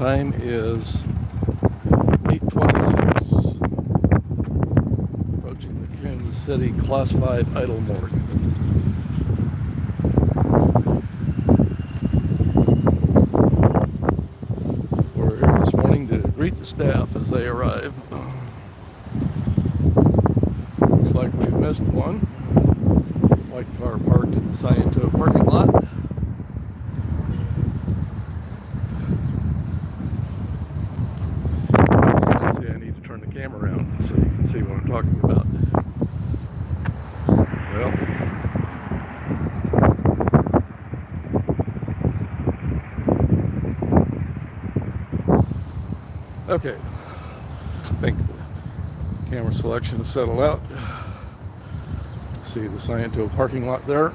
time is 8:26. Approaching the Kansas City Class 5 idle morgue. We're here this morning to greet the staff as they arrive. Looks like we've missed one. White car parked in the Sciento parking lot. Let's see, I need to turn the camera around so you can see what I'm talking about. Well, okay, I think the camera selection is settled out. See the Sciento parking lot there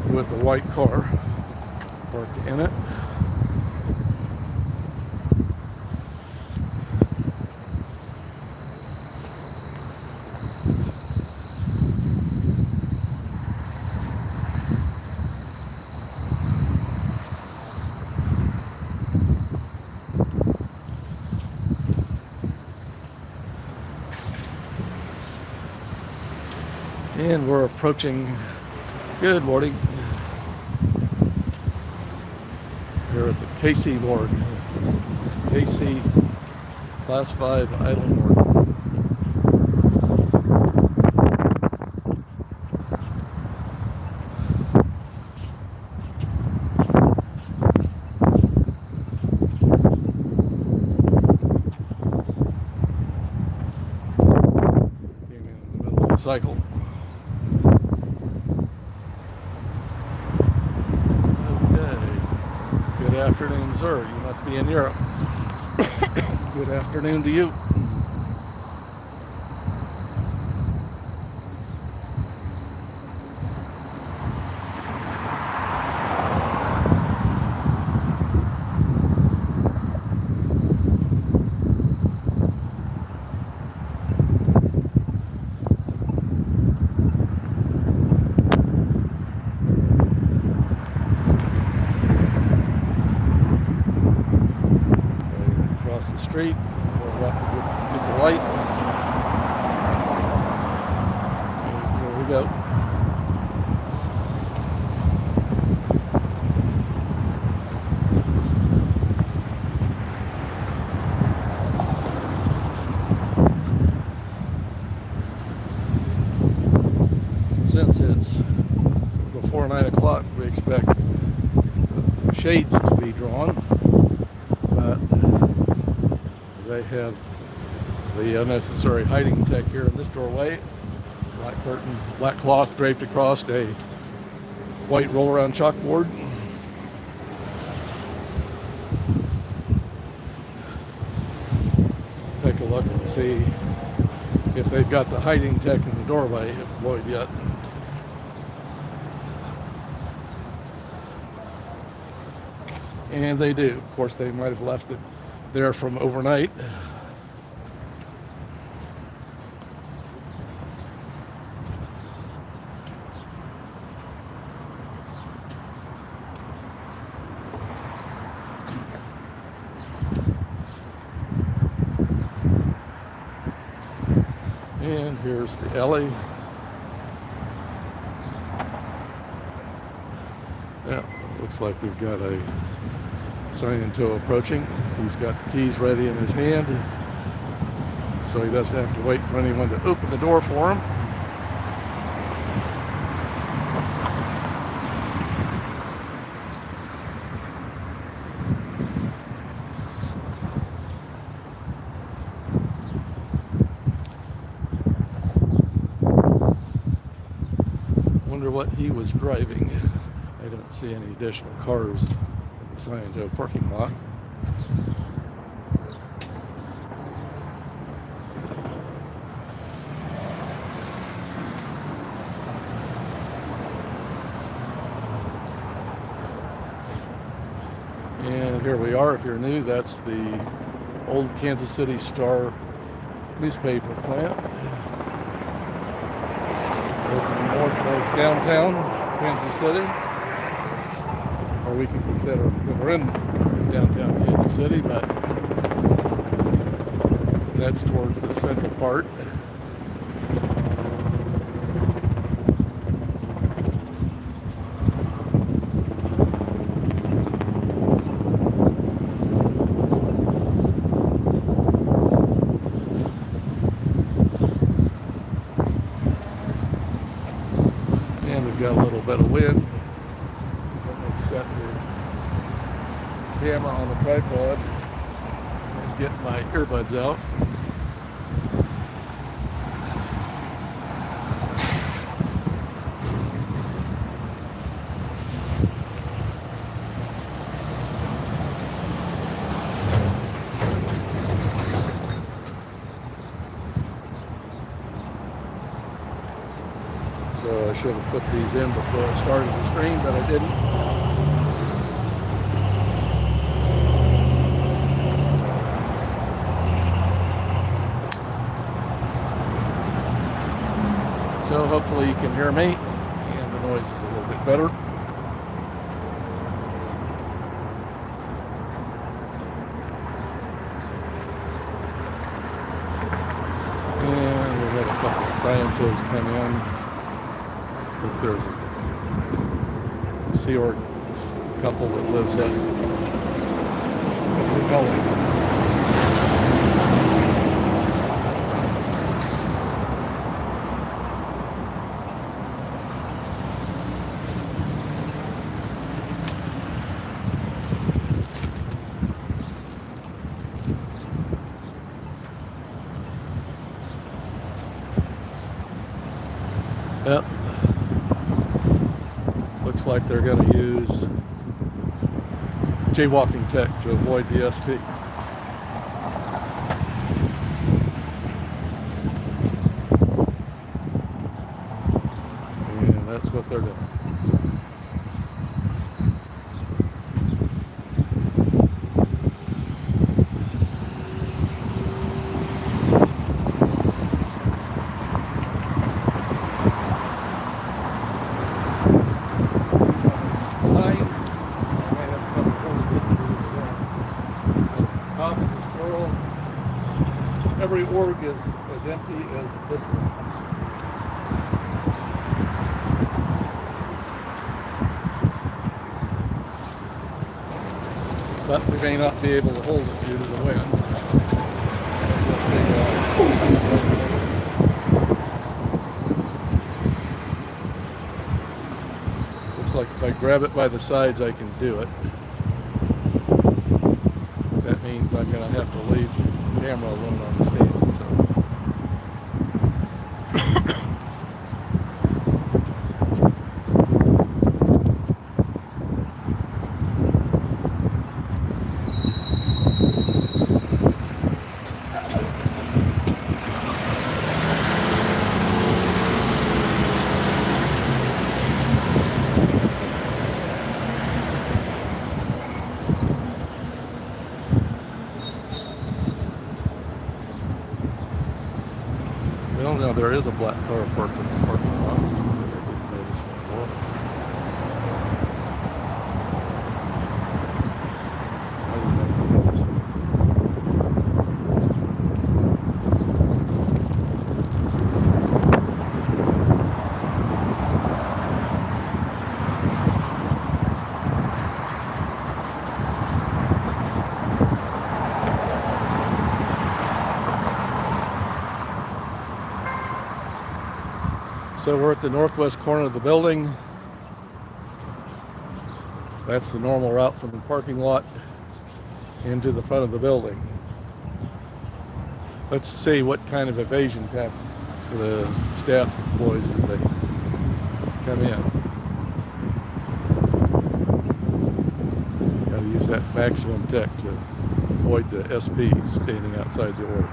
with a white car parked in it. And we're approaching, good morning, here at the KC morgue, KC Class 5 idle morgue. Came in the middle of the cycle. Good afternoon, sir. You must be in Europe. Good afternoon to you. The street, we'll have to get the light. And here we go. Since it's before 9 o'clock, we expect shades to be drawn, but they have the unnecessary hiding tech here in this doorway. Black curtain, black cloth draped across a white roll-around chalkboard. Take a look and see if they've got the hiding tech in the doorway employed yet. And they do. Of course, they might have left it there from overnight. And here's the alley. Yeah, looks like we've got a Sciento approaching. He's got the keys ready in his hand, so he doesn't have to wait for anyone to open the door for him. Wonder what he was driving. I don't see any additional cars in the Sciento parking lot. And here we are. If you're new, that's the old Kansas City Star newspaper plant. Looking north towards downtown Kansas City. or we can consider that we're in downtown Kansas City, but that's towards the central part. And we've got a little bit of wind. Let's set the camera on the tripod and get my earbuds out. So I should have put these in before I started the stream, but I didn't. So hopefully you can hear me, and the noise is a little bit better. And we had a couple of scientists come in. I think there's a Sea Org couple that lives up in the building. Yep. Looks like they're going to use jaywalking tech to avoid the SP. And that's what they're doing. Every org is as empty as this one. But we may not be able to hold it due to the wind. Looks like if I grab it by the sides, I can do it. That means I'm going to have to leave the camera alone on the stand. Well, now there is a black car parked in the parking lot. I didn't notice before. I didn't notice it. So we're at the northwest corner of the building. That's the normal route from the parking lot into the front of the building. Let's see what kind of evasion tactics the staff employs as they come in. Got to use that maximum tech to avoid the SP standing outside the order.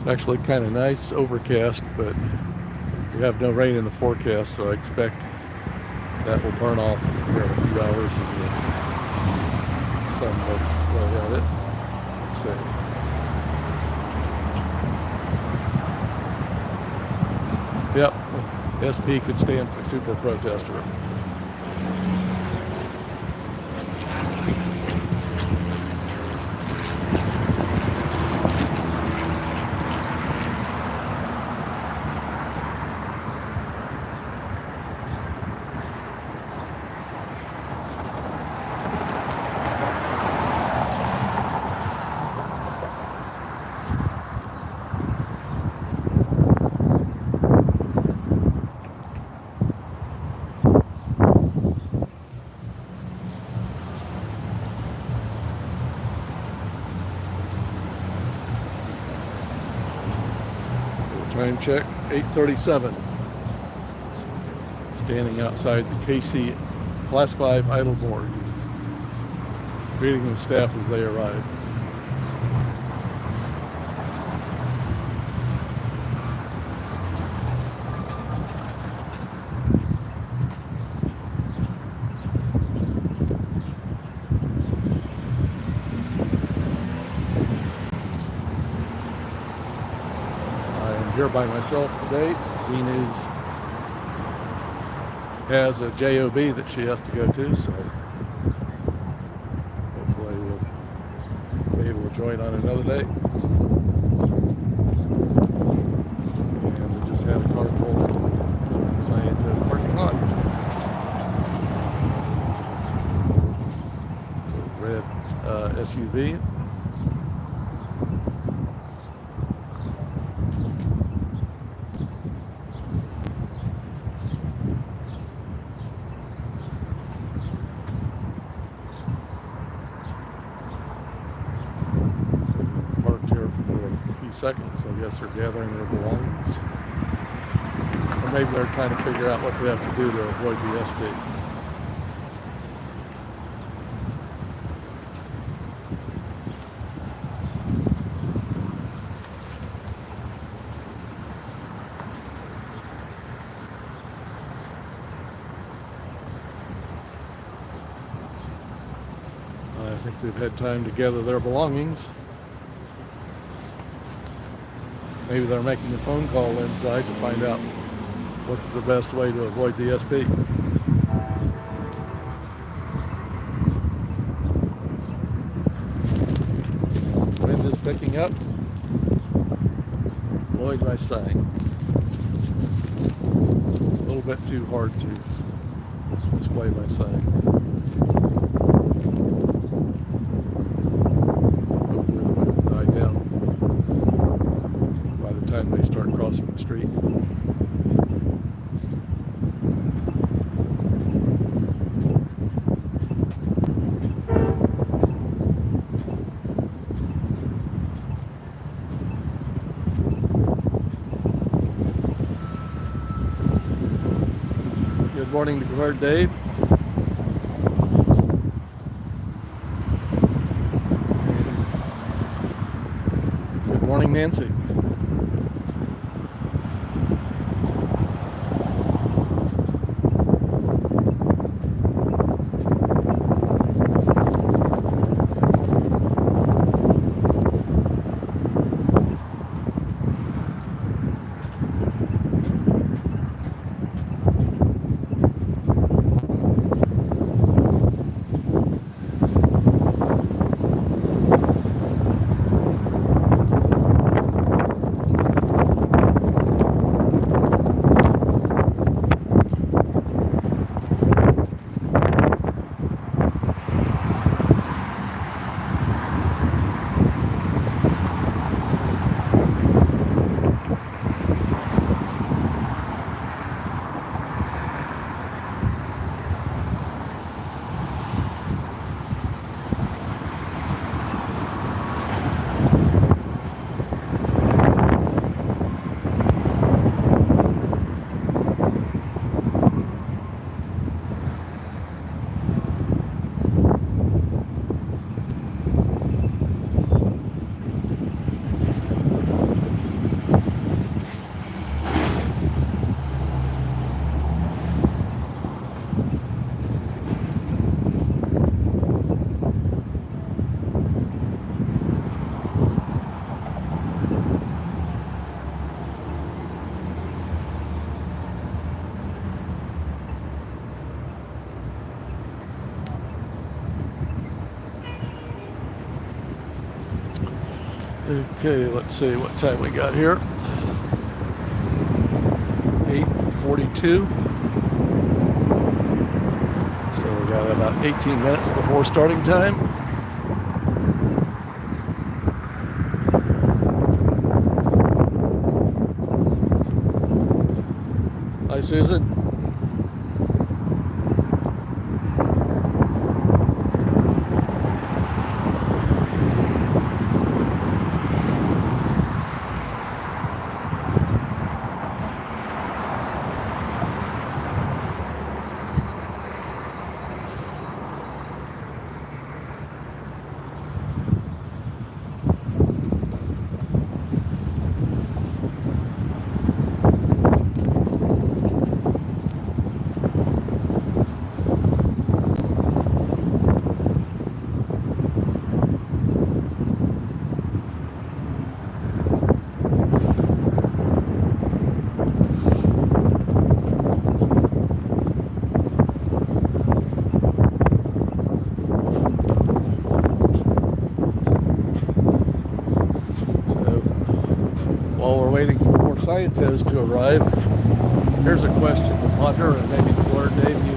Actually kind of nice, overcast, but we have no rain in the forecast, so I expect that will burn off here in a few hours as the some way at it. Let's see. Yep, SP could stand for super protester. Time check, 8:37. Standing outside the KC Class 5 idle board, greeting the staff as they arrive. Here by myself today. Z-News has a JOB that she has to go to, so hopefully we'll be able to join on another day. And we just had a car pull into the parking lot. It's a red SUV. Seconds. I guess they're gathering their belongings, or maybe they're trying to figure out what they have to do to avoid the SP. I think they've had time to gather their belongings. Maybe they're making a phone call inside to find out what's the best way to avoid the SP. Wind is picking up. Avoid my sign. A little bit too hard to display my sign. Hopefully the wind will die down by the time they start crossing the street. Good morning to Guard Dave. Good morning, Nancy. Okay, let's see what time we got here. 8:42. So we got about 18 minutes before starting time. Hi, Susan. While we're waiting for more scientists to arrive, here's a question to ponder, and maybe Lord Dave, you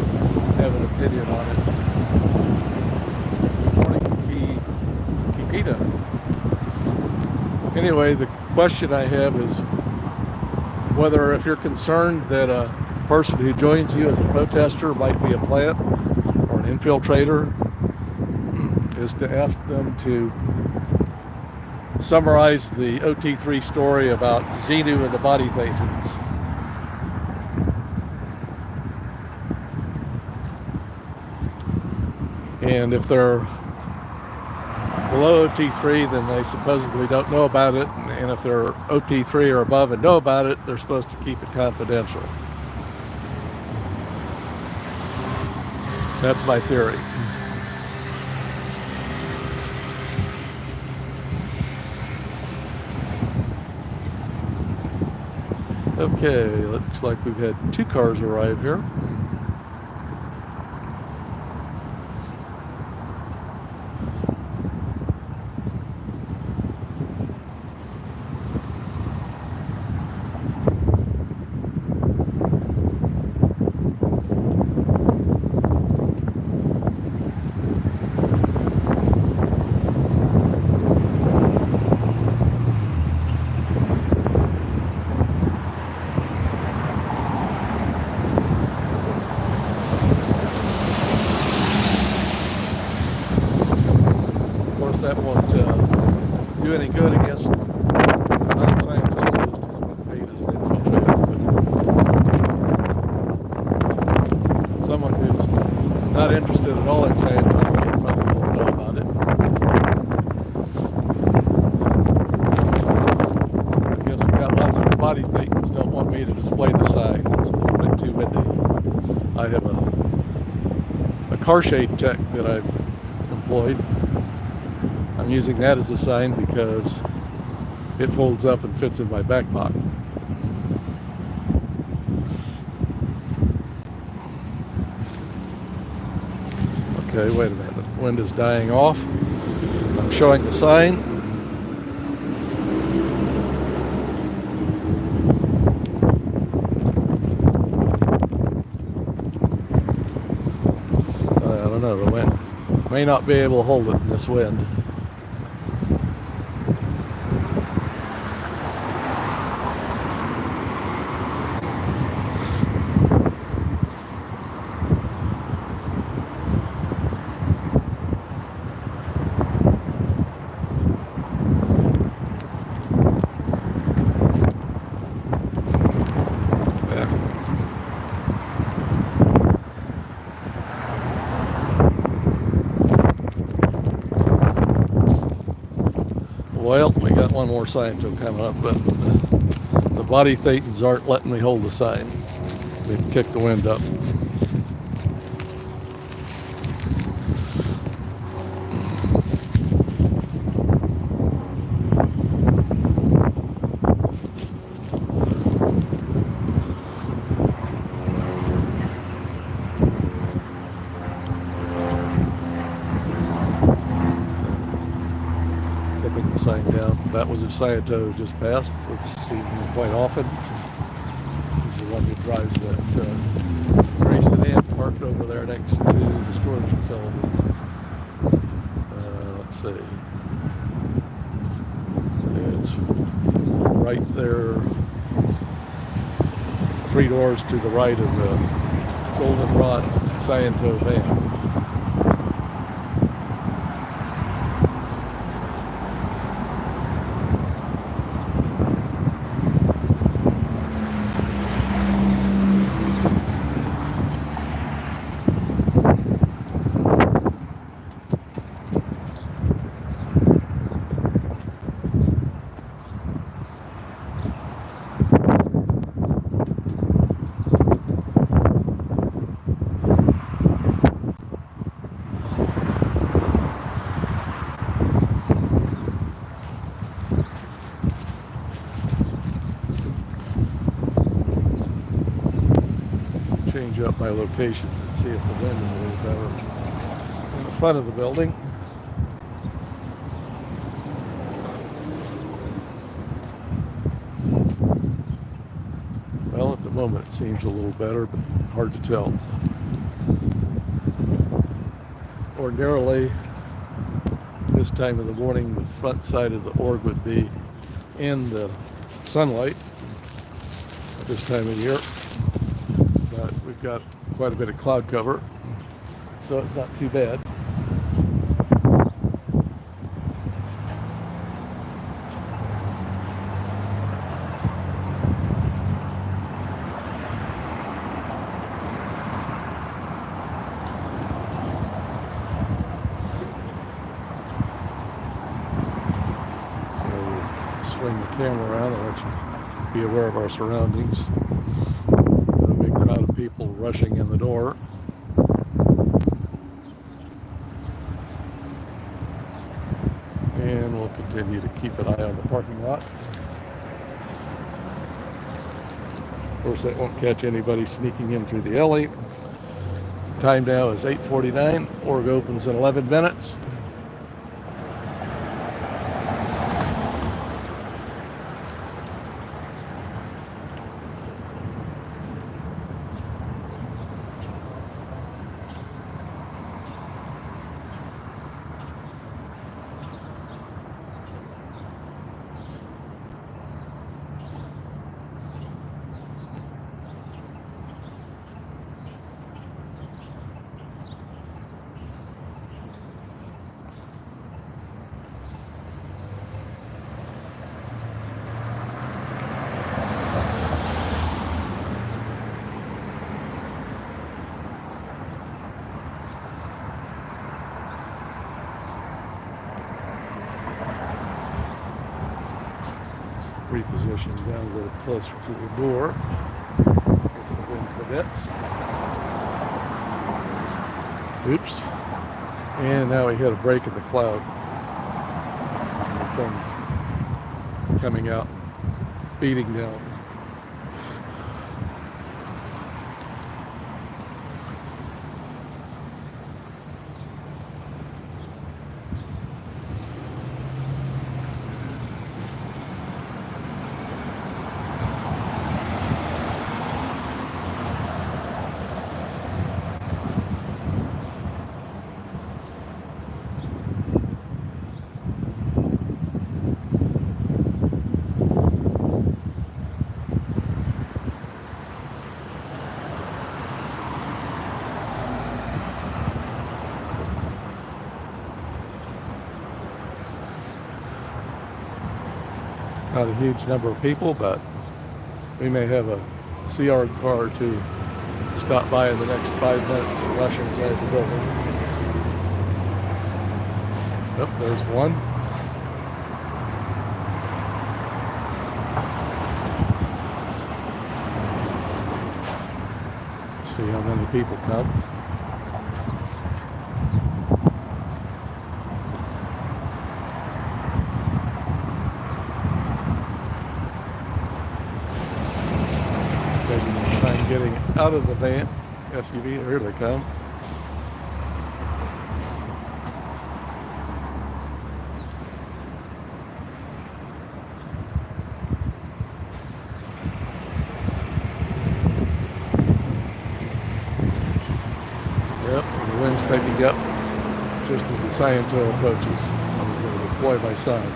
have an opinion on it. Good morning, Kipita. Anyway, the question I have is whether, if you're concerned that a person who joins you as a protester might be a plant or an infiltrator, is to ask them to summarize the OT3 story about Xenu and the body thetans. And if they're below OT3, then they supposedly don't know about it. And if they're OT3 or above and know about it, they're supposed to keep it confidential. That's my theory. Okay, looks like we've had 2 cars arrive here. That won't do any good against non-Scientologists who's been paid as an infiltrator. But someone who's not interested at all in Scientology probably won't know about it. I guess we've got lots of body thetans don't want me to display the sign. It's a little bit too windy. I have a car shade tech that I've employed. I'm using that as a sign because it folds up and fits in my back pocket. Okay, wait a minute. The wind is dying off. I'm showing the sign. I don't know, the wind may not be able to hold it in this wind. Well, we got one more sign to come up, but the body thetans aren't letting me hold the sign. They've kicked the wind up. Tipping the sign down. that was a Sciento just passed. We've seen him quite often. He's the one who drives that gray sedan parked over there next to the storage facility. Let's see. It's right there, 3 doors to the right of the goldenrod Sciento van. Change up my locations and see if the wind is a little better in the front of the building. Well, at the moment it seems a little better, but hard to tell. Ordinarily, this time of the morning, the front side of the org would be in the sunlight at this time of year. But we've got quite a bit of cloud cover, so it's not too bad. So swing the camera around and let you be aware of our surroundings. Crowd of people rushing in the door. And we'll continue to keep an eye on the parking lot. Of course, that won't catch anybody sneaking in through the alley. Time now is 8:49. Org opens in 11 minutes. Reposition down a little closer to the door if the wind permits. Oops. And now we hit a break in the cloud. The sun's coming out, beating down. Not a huge number of people, but we may have a CR car or two stop by in the next 5 minutes and rush inside the building. Yep, there's one. See how many people come. Trying getting out of the van, SUV, here they come. picking up just as the Sciento approaches. I'm going to deploy my sign.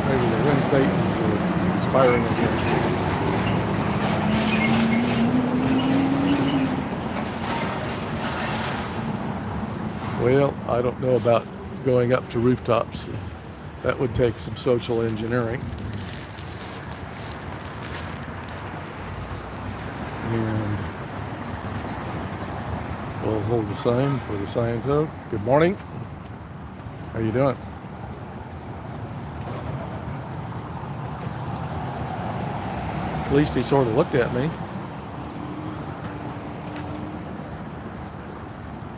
Maybe the wind thetans are inspiring again. Well, I don't know about going up to rooftops. That would take some social engineering. And we'll hold the sign for the Sciento. Good morning. How you doing? At least he sort of looked at me.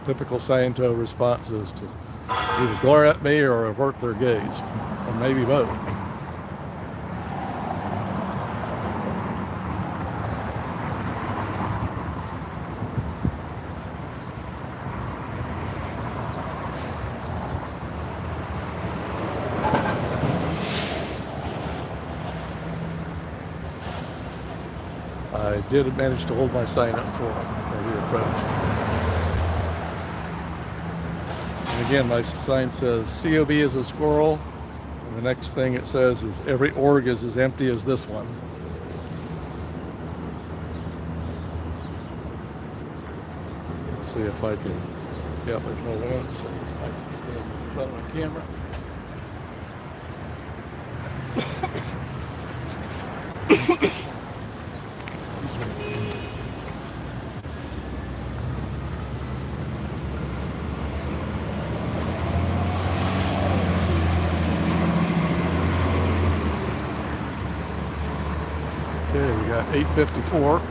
Typical Sciento response is to either glare at me or avert their gaze, or maybe both. I did manage to hold my sign up for him as he approached. And again, my sign says, COB is a squirrel. And the next thing it says is, every org is as empty as this one. Let's see if I can, yeah, there's no wind, so I can stand in front of the camera. Okay, we got 8:54.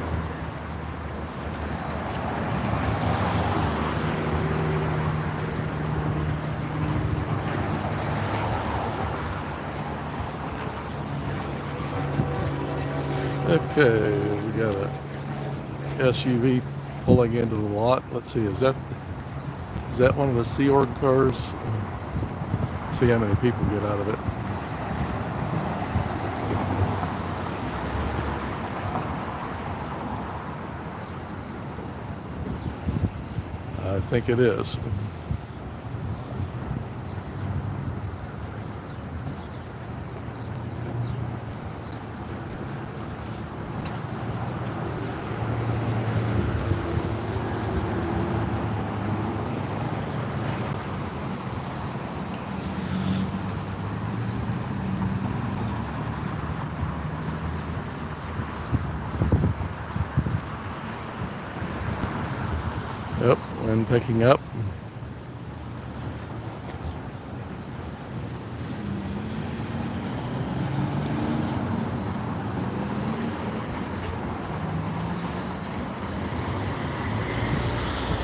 Okay, we got a SUV pulling into the lot. Let's see, is that one of the Sea Org cars? See how many people get out of it. I think it is. Yep, wind picking up.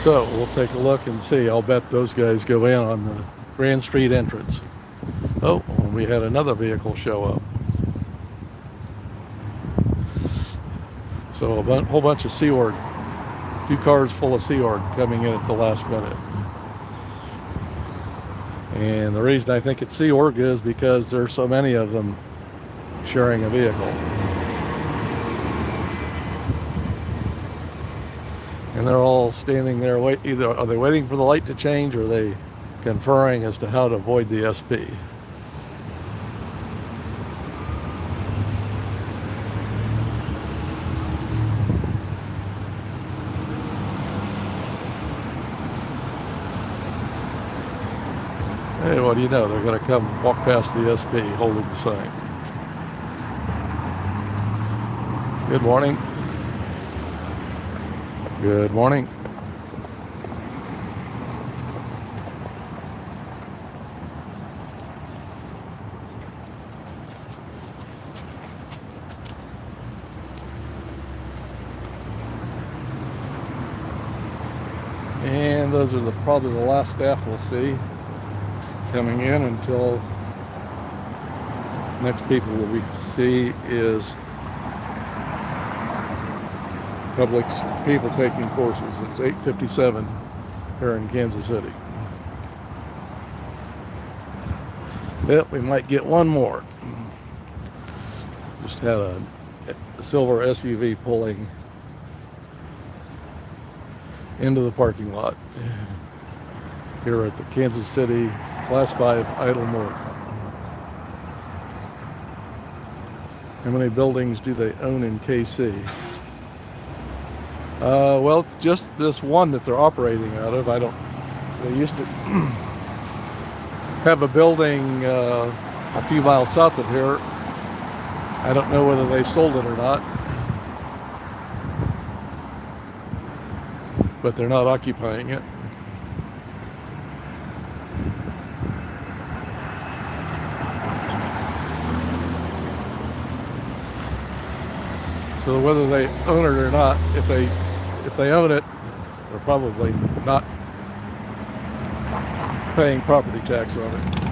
So we'll take a look and see. I'll bet those guys go in on the Grand Street entrance. Oh, we had another vehicle show up. So a whole bunch of Sea Org. 2 cars full of Sea Org coming in at the last minute. And the reason I think it's Sea Org is because there's so many of them sharing a vehicle. And they're all standing there, either are they waiting for the light to change or are they conferring as to how to avoid the SP. Hey, what do you know? They're going to come walk past the SP holding the sign. Good morning. Good morning. And those are probably the last staff we'll see coming in until next people we see is people taking courses. It's 8:57 here in Kansas City. Yep, we might get one more. Just had a silver SUV pulling into the parking lot here at the Kansas City Class 5 Idle Mart. How many buildings do they own in KC? Well, just this one that they're operating out of. They used to have a building a few miles south of here. I don't know whether they've sold it or not, but they're not occupying it. So whether they own it or not, if they own it, they're probably not paying property tax on it.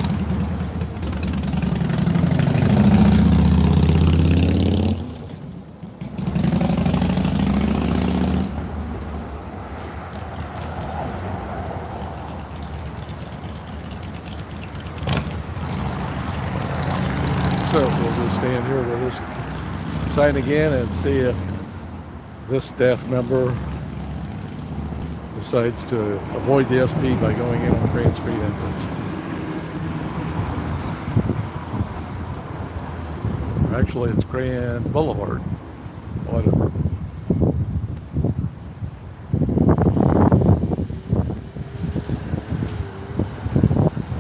So we'll just stand here with this sign again and see if this staff member decides to avoid the SP by going in on the Grand Street entrance. Actually, it's Grand Boulevard. Whatever.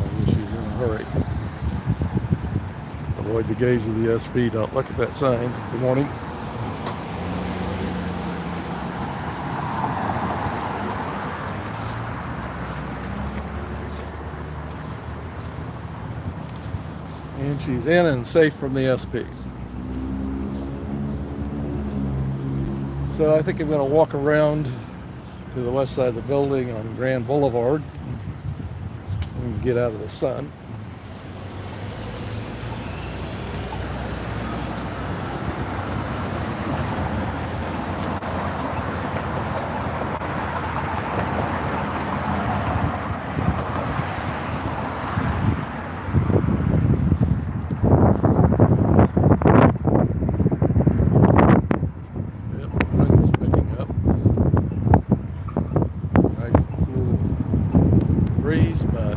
I guess she's in a hurry. Avoid the gaze of the SP. Don't look at that sign. Good morning. And she's in and safe from the SP. So I think I'm going to walk around to the west side of the building on Grand Boulevard and get out of the sun. Breeze, but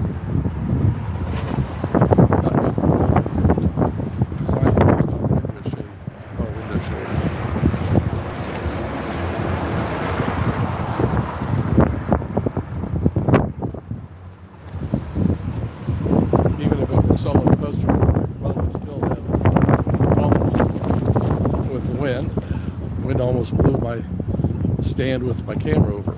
not good for sign based on window shade or window shade. Even if it were solid poster, I'd probably still have problems with the wind. The wind almost blew my stand with my camera over.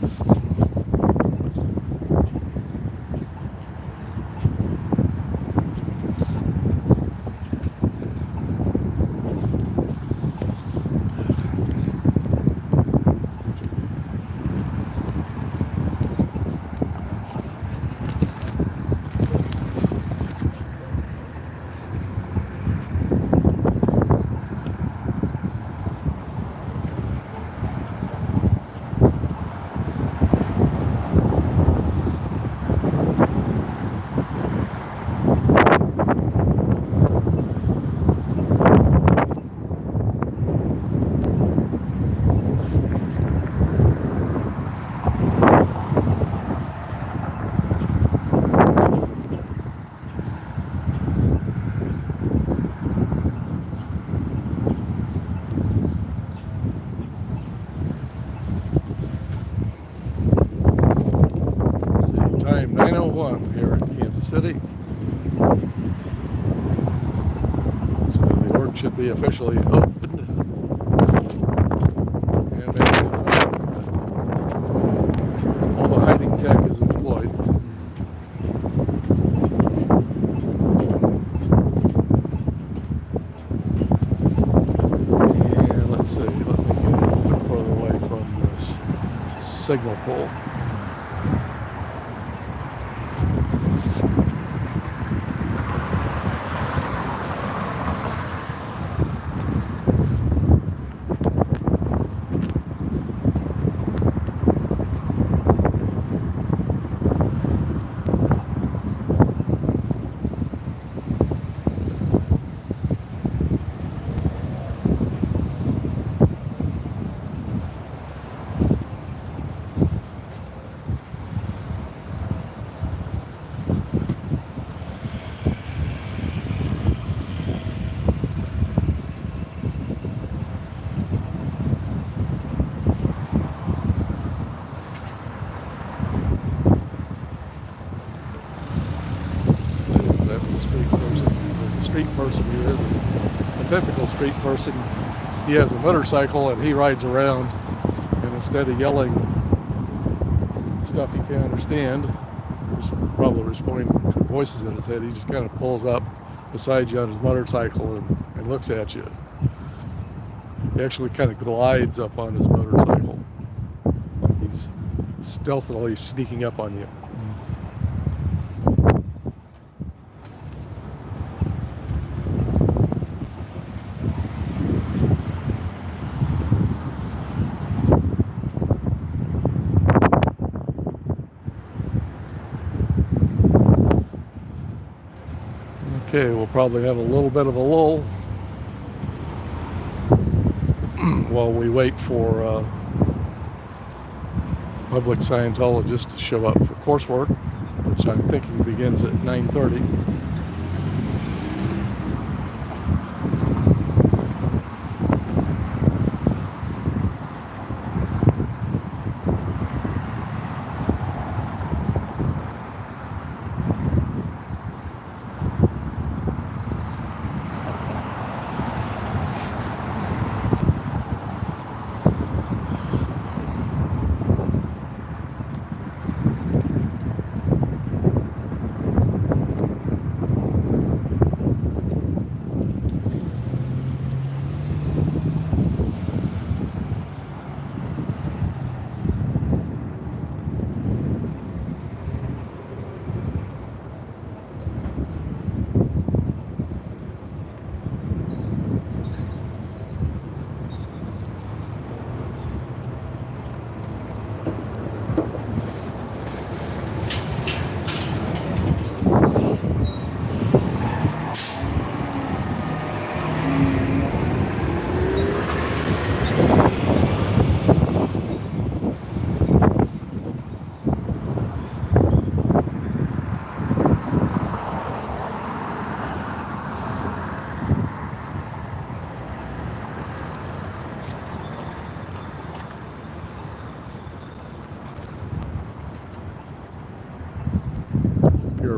Time 9:01 here in Kansas City. So the org should be officially opened. And maybe all the hiding tech is employed. And let's see, let me get a little bit further away from this signal pole. person he is. A typical street person, he has a motorcycle and he rides around, and instead of yelling stuff he can't understand, probably responding to voices in his head, he just kind of pulls up beside you on his motorcycle and looks at you. He actually kind of glides up on his motorcycle. He's stealthily sneaking up on you. Okay, we'll probably have a little bit of a lull while we wait for public Scientologists to show up for coursework, which I'm thinking begins at 9:30.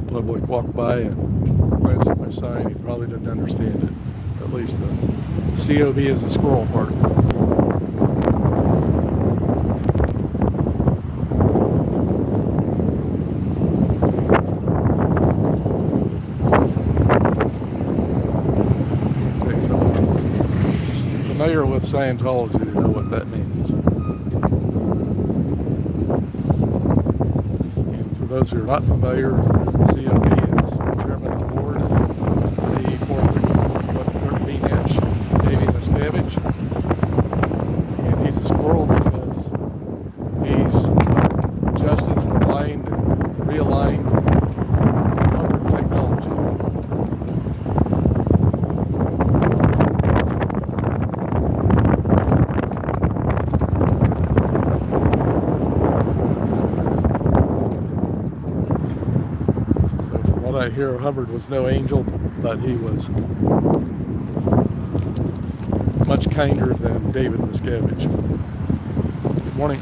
Public walked by and glanced at my sign, he probably didn't understand it. At least the COB is a squirrel park. Takes someone familiar with Scientology to know what that means. And for those who are not familiar, COB is chairman of the board, the 4-13-inch Davy Miscavige, and he's a squirrel because he's adjusted and aligned and realigned modern technology. I hear Hubbard was no angel, but he was much kinder than David Miscavige. Good morning.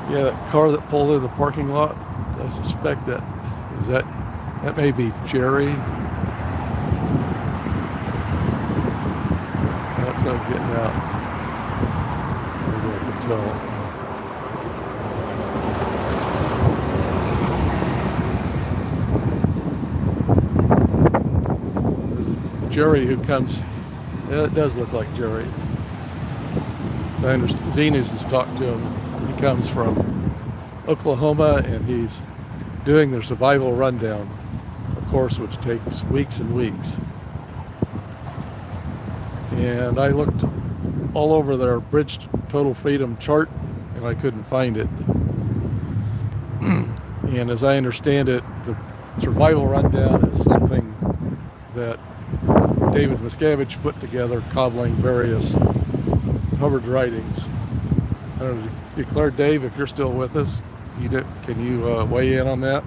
Yeah, that car that pulled in the parking lot, I suspect that may be Jerry. That's not getting out. Maybe I can tell. There's a Jerry who comes. Yeah, it does look like Jerry. I understand. Zenas has talked to him. He comes from Oklahoma, and he's doing their survival rundown, a course which takes weeks and weeks. And I looked all over their Bridge to Total Freedom chart, and I couldn't find it. And as I understand it, the survival rundown is something that David Miscavige put together, cobbling various Hubbard writings. I don't know, declare, Dave, if you're still with us, can you weigh in on that?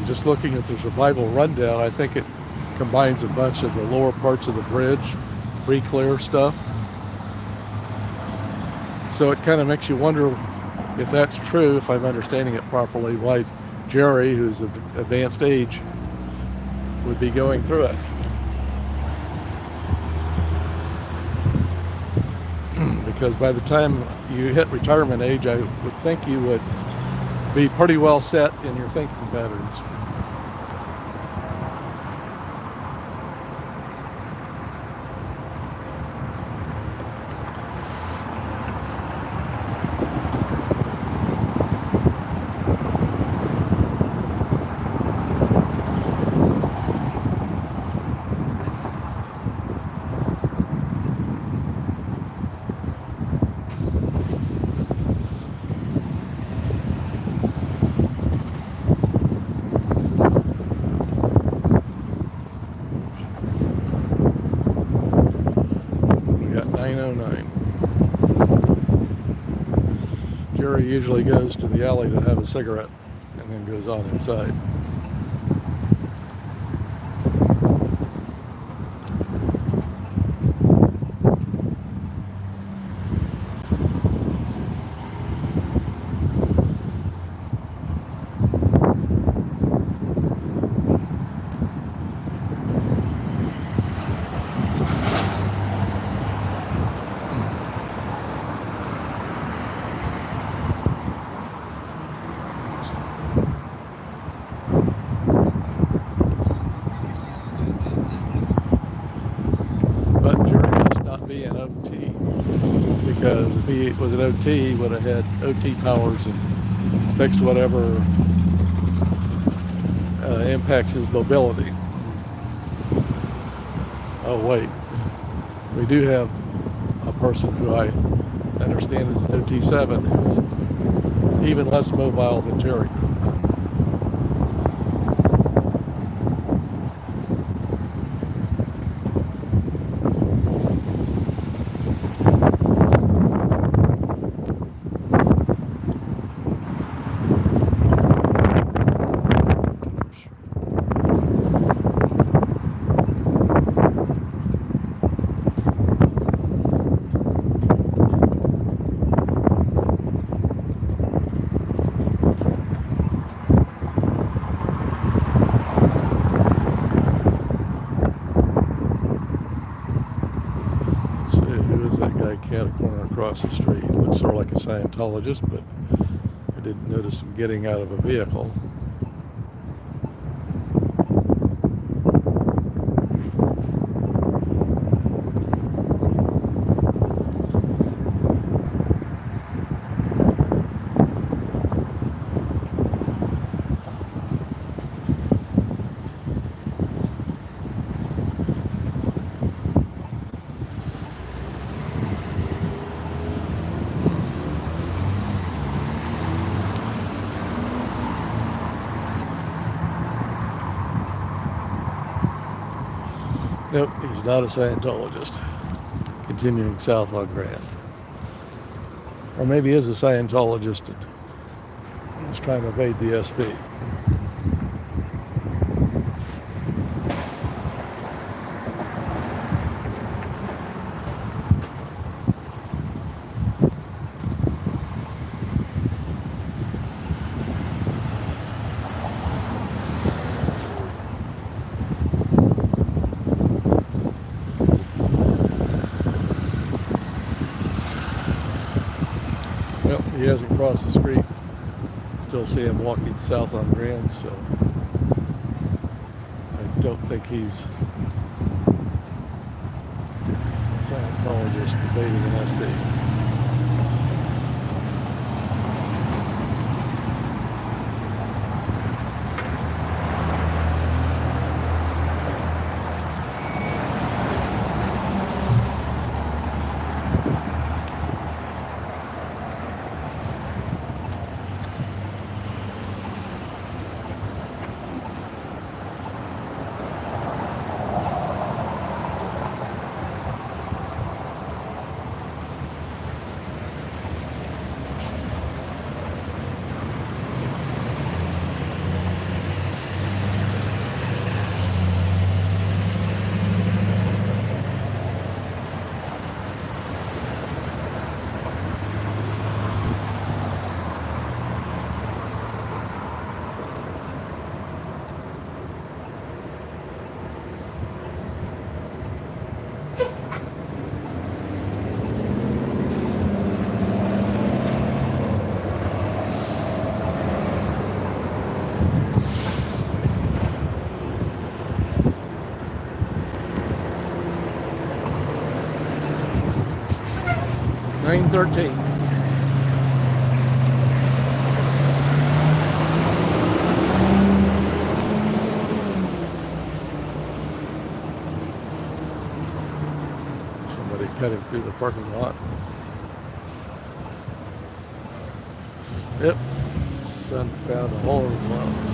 Just looking at the survival rundown, I think it combines a bunch of the lower parts of the bridge, pre-clear stuff. So it kind of makes you wonder if that's true, if I'm understanding it properly, why Jerry, who's of advanced age, would be going through it. Because by the time you hit retirement age, I would think you would be pretty well set in your thinking patterns. Jerry usually goes to the alley to have a cigarette and then goes on inside. An OT, because if he was an OT, he would have had OT powers and fixed whatever impacts his mobility. Oh wait, we do have a person who I understand is an OT7 who's even less mobile than Jerry. Cat a corner across the street. Looks sort of like a Scientologist, but I didn't notice him getting out of a vehicle. Nope, he's not a Scientologist. Continuing south on Grand. Or maybe he is a Scientologist and he's trying to evade the SB. He hasn't crossed the street. Still see him walking south on Grand, so I don't think he's technologist debating an SD. $9.13. Somebody cutting through the parking lot. Yep, sun found a hole in his lungs.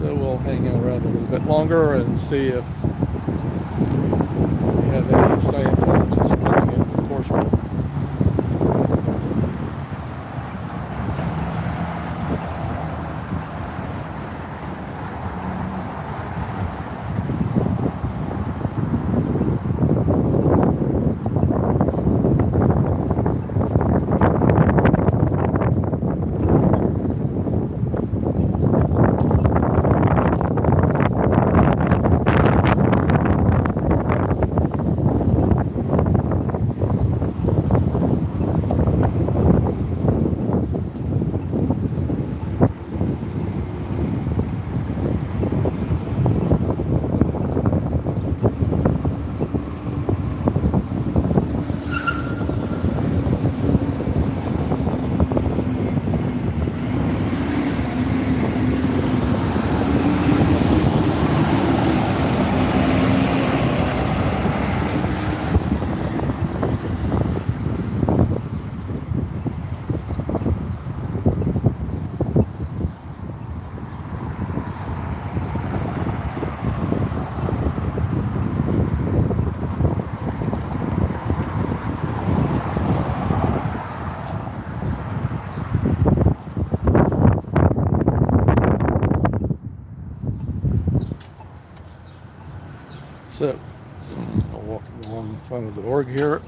So we'll hang out around a little bit longer and see if we have any Scientologists coming in the course. So, I'll walk along in front of the org here.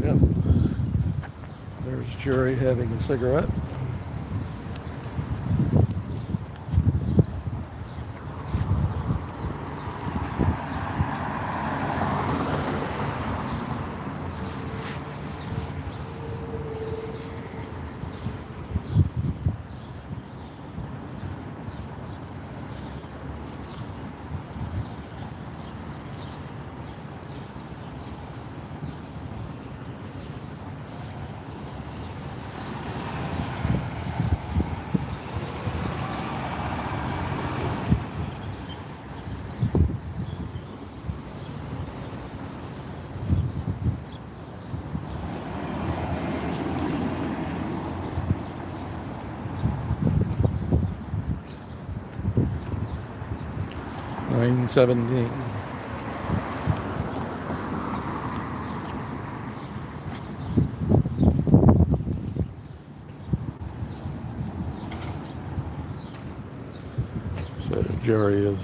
Yep. There's Jerry having a cigarette. 9:17. So Jerry has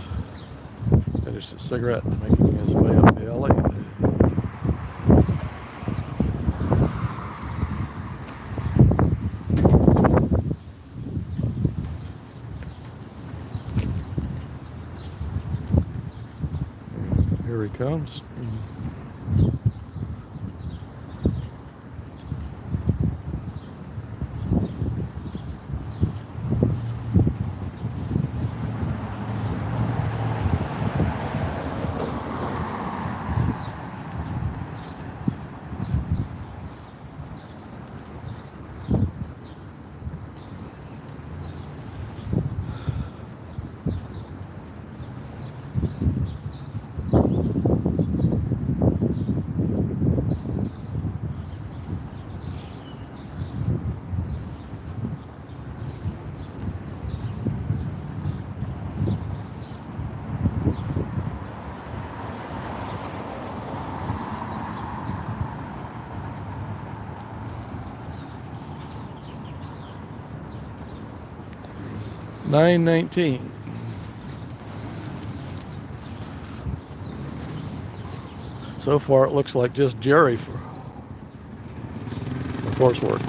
finished his cigarette and making his way up the alley. Here he comes. $9.19. So far it looks like just Jerry for coursework.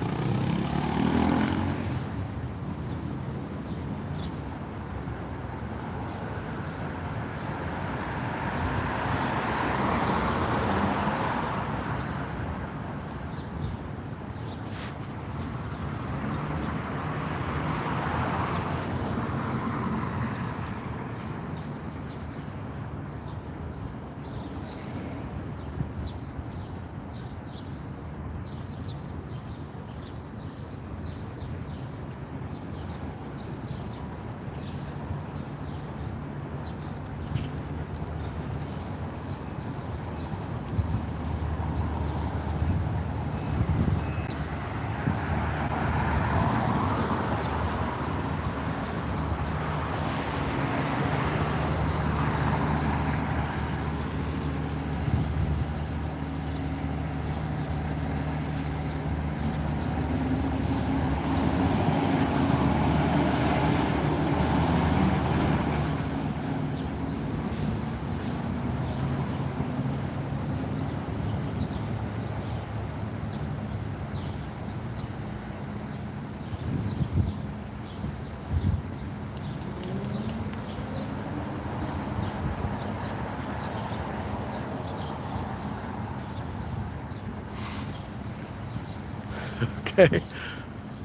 Okay,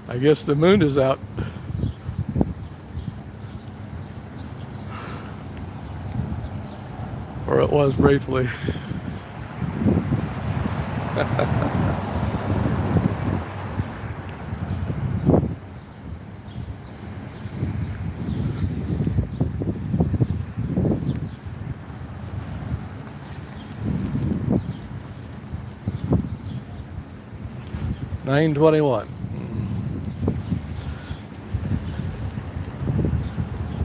I guess the moon is out. Or it was briefly. $9.21.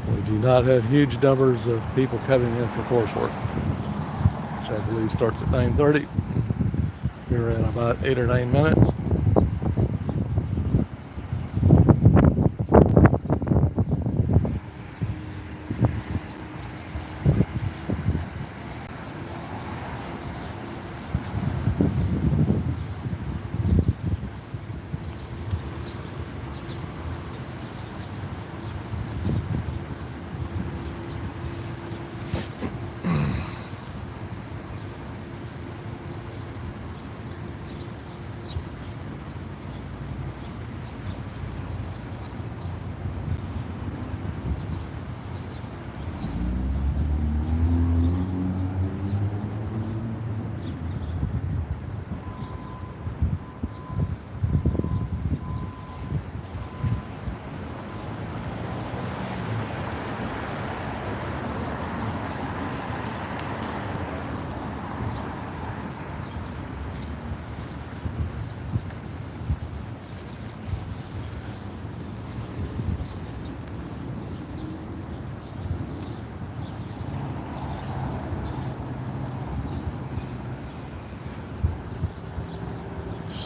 We do not have huge numbers of people coming in for coursework, which I believe starts at 9:30. We're in about 8 or 9 minutes.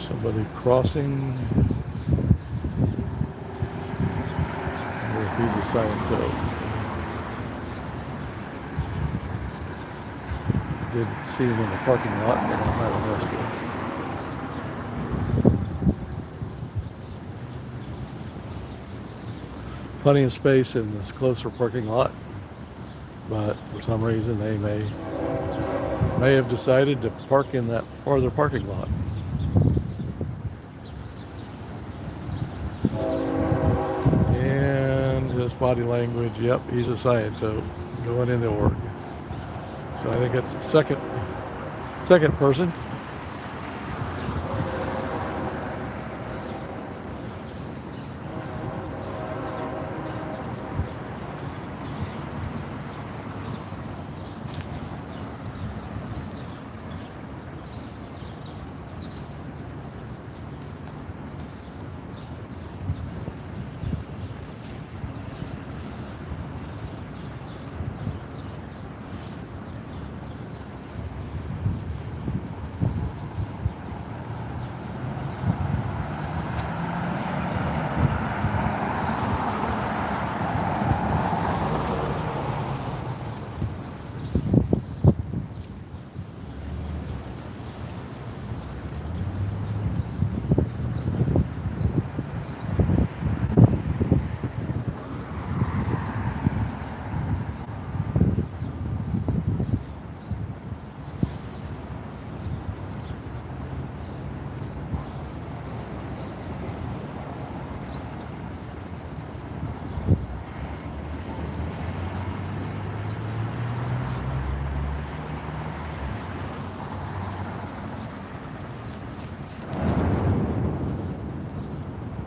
Somebody crossing. He's a scientist. Didn't see him in the parking lot, but I might have missed him. Plenty of space in this closer parking lot, but for some reason they may have decided to park in that farther parking lot. And his body language, yep, he's a scientist going in the org. So I think it's second person.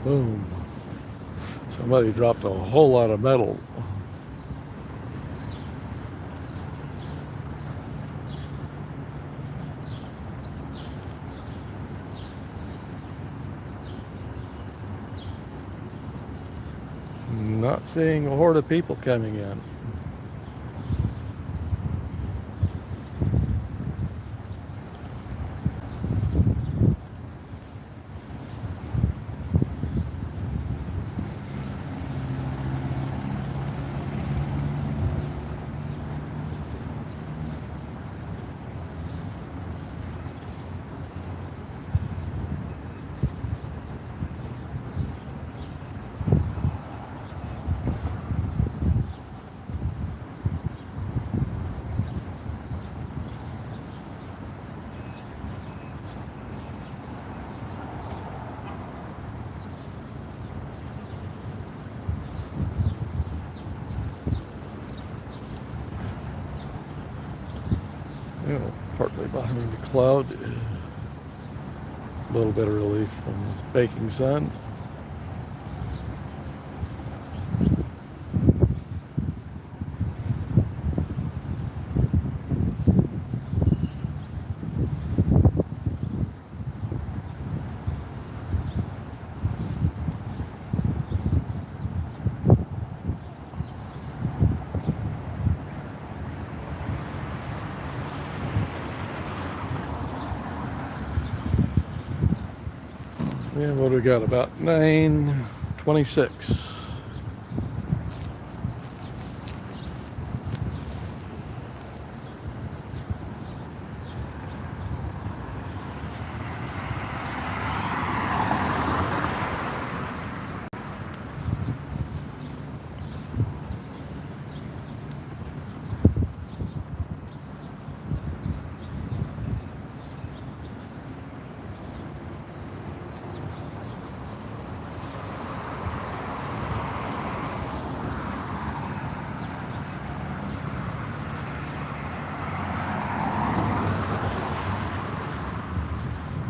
Boom. Somebody dropped a whole lot of metal. Not seeing a horde of people coming in. Partly behind the cloud. A little bit of relief from this baking sun. Yeah, what do we got? About 9:26.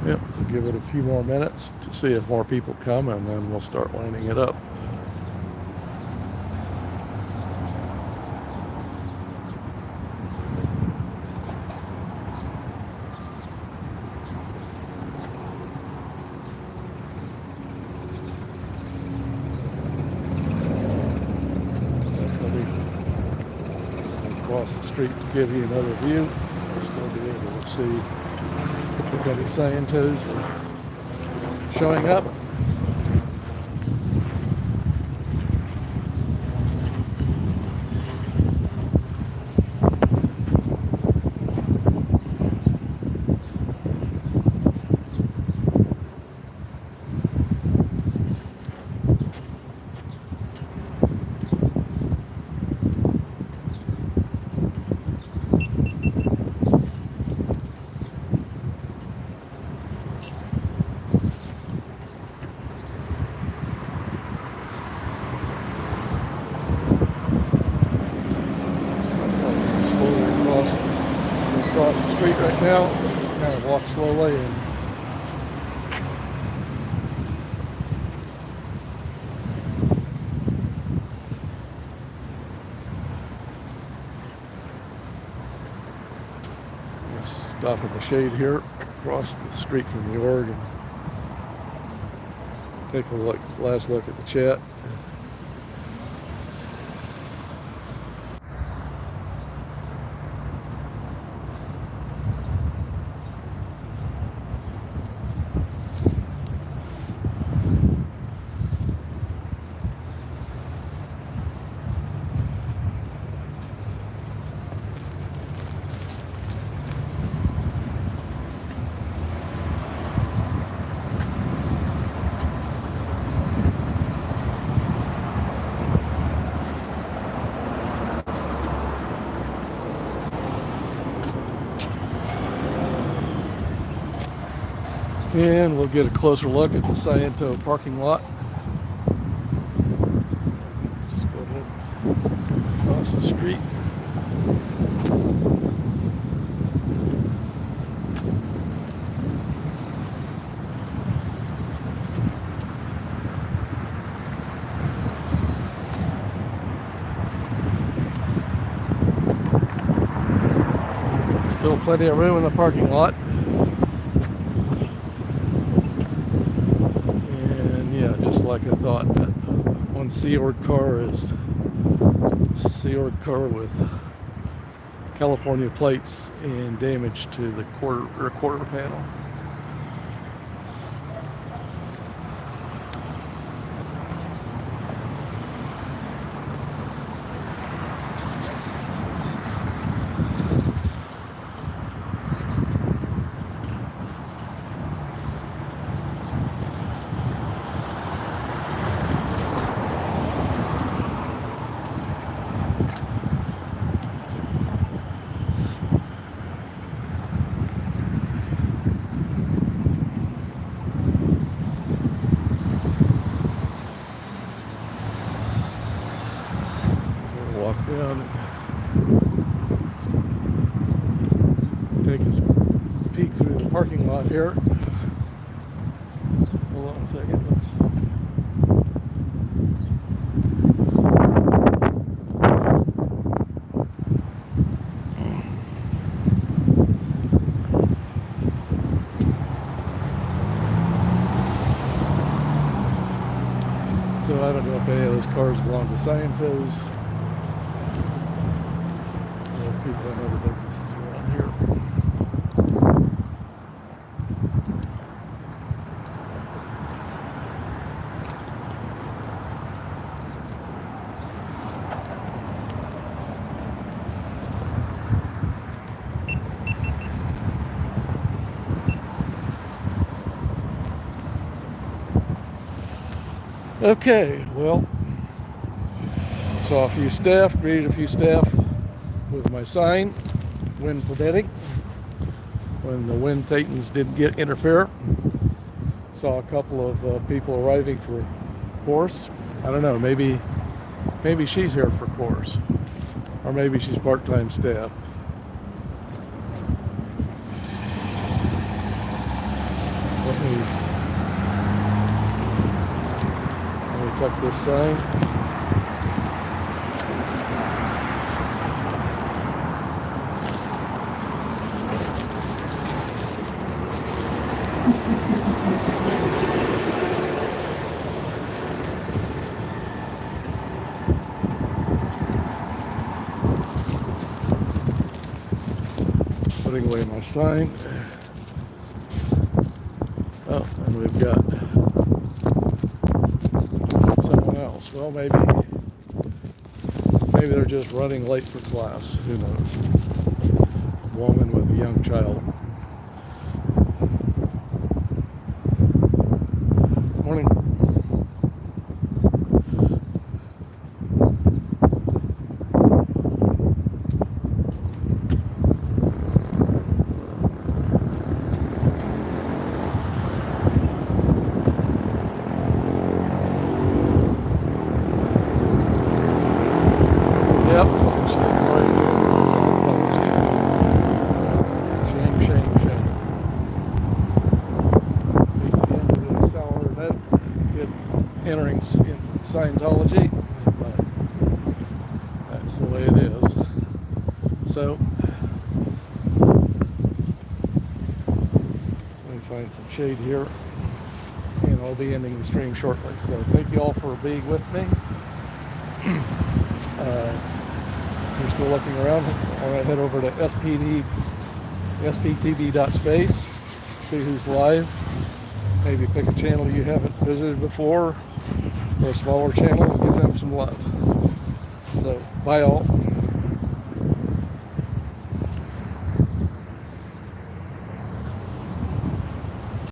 Yep, we'll give it a few more minutes to see if more people come, and then we'll start lining it up. Across the street to give you another view. You'll still be able to see any scientists showing up. Across the street right now. Just kind of walk slowly and just stop at the shade here across the street from the org and take a last look at the chat. And we'll get a closer look at the Sciento parking lot. Just go ahead across the street. Still plenty of room in the parking lot. Like I thought, that one Sea Org car is Sea Org car with California plates and damage to the rear quarter panel. Walk down and take a peek through the parking lot here. Hold on a second. So I don't know if any of those cars belong to Scientos. People in other businesses around here. Okay, well, saw a few staff, greeted a few staff with my sign, wind permitting, when the wind thetans didn't interfere. Saw a couple of people arriving for course. I don't know, maybe she's here for course, or maybe she's part-time staff. Let me tuck this sign. Putting away my sign. Oh, and we've got Well, maybe they're just running late for class. Who knows? Woman with a young child. Morning. Yep. Shame, shame, shame. The end of the sour note, kid entering Scientology. That's the way it is. So, let me find some shade here, and I'll be ending the stream shortly. So, thank you all for being with me. You're still looking around. I want to head over to sptv.space, see who's live. Maybe pick a channel you haven't visited before, or a smaller channel, and give them some love. So, bye all.